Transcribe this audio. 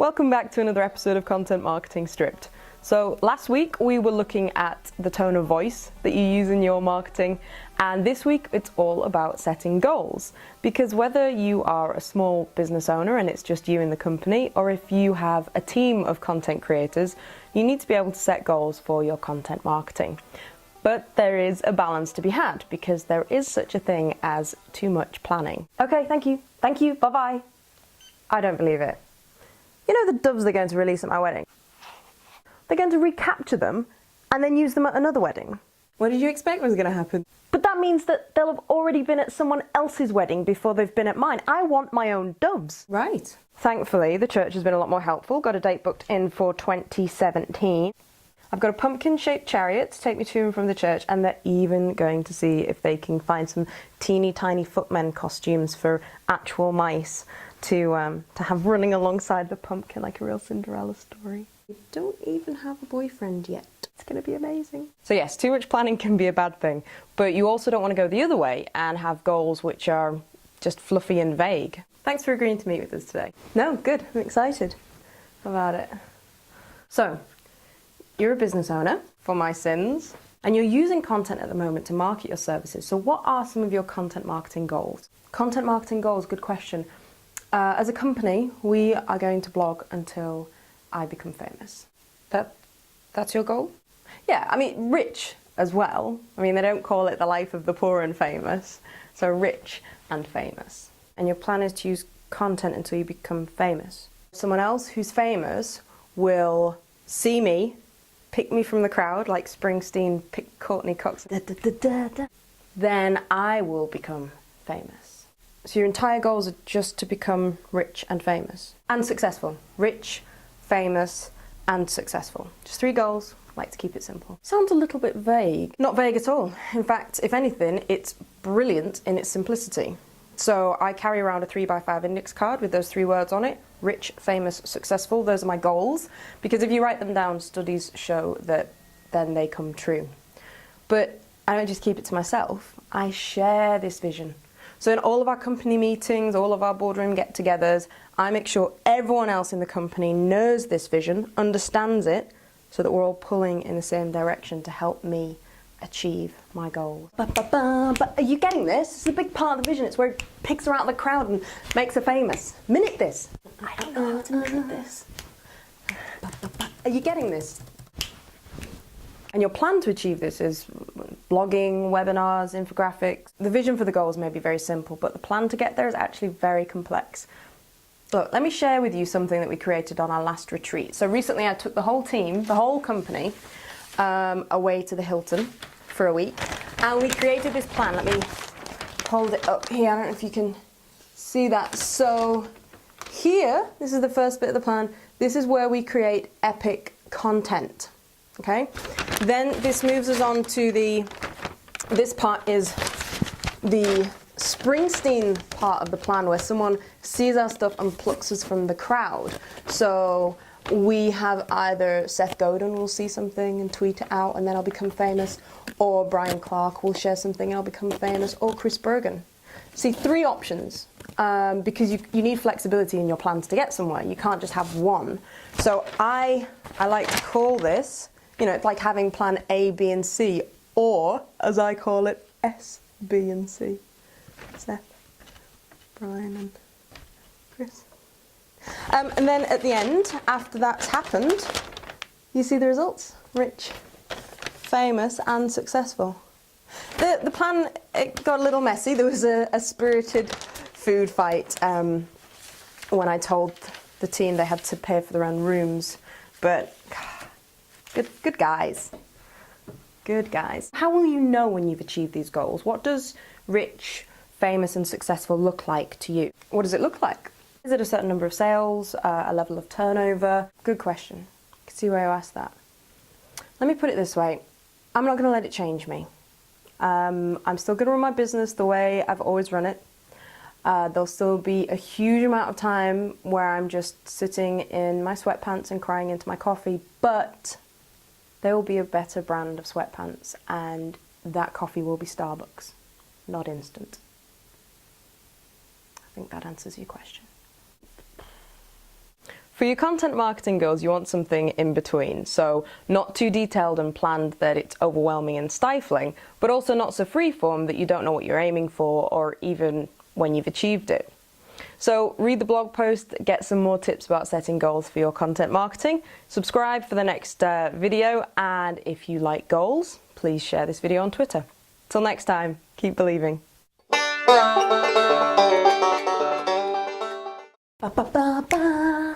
Welcome back to another episode of Content Marketing Stripped. So last week we were looking at the tone of voice that you use in your marketing, and this week it's all about setting goals. Because whether you are a small business owner and it's just you in the company, or if you have a team of content creators, you need to be able to set goals for your content marketing. But there is a balance to be had, because there is such a thing as too much planning. Okay, thank you, bye-bye. I don't believe it. You know the doves they're going to release at my wedding? They're going to recapture them and then use them at another wedding. What did you expect was going to happen? But that means that they'll have already been at someone else's wedding before they've been at mine. I want my own doves. Right. Thankfully, the church has been a lot more helpful. Got a date booked in for 2017. I've got a pumpkin-shaped chariot to take me to and from the church, and they're even going to see if they can find some teeny tiny footmen costumes for actual mice to have running alongside the pumpkin like a real Cinderella story. You don't even have a boyfriend yet. It's going to be amazing. So yes, too much planning can be a bad thing, but you also don't want to go the other way and have goals which are just fluffy and vague. Thanks for agreeing to meet with us today. No, good. I'm excited about it. So, you're a business owner, for my sins, and you're using content at the moment to market your services. So what are some of your content marketing goals? Content marketing goals, good question. As a company, we are going to blog until I become famous. That's your goal? Yeah, I mean, rich as well. I mean, they don't call it the life of the poor and famous. So rich and famous. And your plan is to use content until you become famous. Someone else who's famous will see me, pick me from the crowd, like Springsteen picked Courtney Cox. Then I will become famous. So your entire goals are just to become rich and famous. And successful. Rich, famous, and successful. Just 3 goals. I like to keep it simple. Sounds a little bit vague. Not vague at all. In fact, if anything, it's brilliant in its simplicity. So I carry around a 3x5 index card with those 3 words on it. Rich, famous, successful. Those are my goals. Because if you write them down, studies show that then they come true. But I don't just keep it to myself. I share this vision. So in all of our company meetings, all of our boardroom get-togethers, I make sure everyone else in the company knows this vision, understands it, so that we're all pulling in the same direction to help me achieve my goals. But are you getting this? It's a big part of the vision. It's where it picks her out of the crowd and makes her famous. Minute this. I don't know how to minute this. Are you getting this? And your plan to achieve this is blogging, webinars, infographics. The vision for the goals may be very simple, but the plan to get there is actually very complex. Look, let me share with you something that we created on our last retreat. So recently I took the whole team, the whole company, away to the Hilton for a week. And we created this plan. Let me hold it up here. I don't know if you can see that. So here, this is the first bit of the plan. This is where we create epic content. Okay? Then this moves us on to this part is the Springsteen part of the plan, where someone sees our stuff and plucks us from the crowd. So we have either Seth Godin will see something and tweet it out and then I'll become famous, or Brian Clark will share something and I'll become famous, or Chris Bergen. See, 3 options, because you need flexibility in your plans to get somewhere. You can't just have one. So I like to call this, you know, it's like having plan A, B, and C, or, as I call it, S, B, and C. Seth, Brian, and Chris. And then at the end, after that's happened, you see the results. Rich, famous, and successful. The plan, it got a little messy. There was a spirited food fight when I told the team they had to pay for their own rooms, but Good guys. Good guys. How will you know when you've achieved these goals? What does rich, famous, and successful look like to you? What does it look like? Is it a certain number of sales, a level of turnover? Good question. I can see why you asked that. Let me put it this way. I'm not going to let it change me. I'm still going to run my business the way I've always run it. There'll still be a huge amount of time where I'm just sitting in my sweatpants and crying into my coffee, but there will be a better brand of sweatpants, and that coffee will be Starbucks, not instant. I think that answers your question. For your content marketing goals, you want something in between. So not too detailed and planned that it's overwhelming and stifling, but also not so freeform that you don't know what you're aiming for or even when you've achieved it. So read the blog post, get some more tips about setting goals for your content marketing, subscribe for the next video, and if you like goals, please share this video on Twitter. Till next time, keep believing. Ba, ba, ba, ba.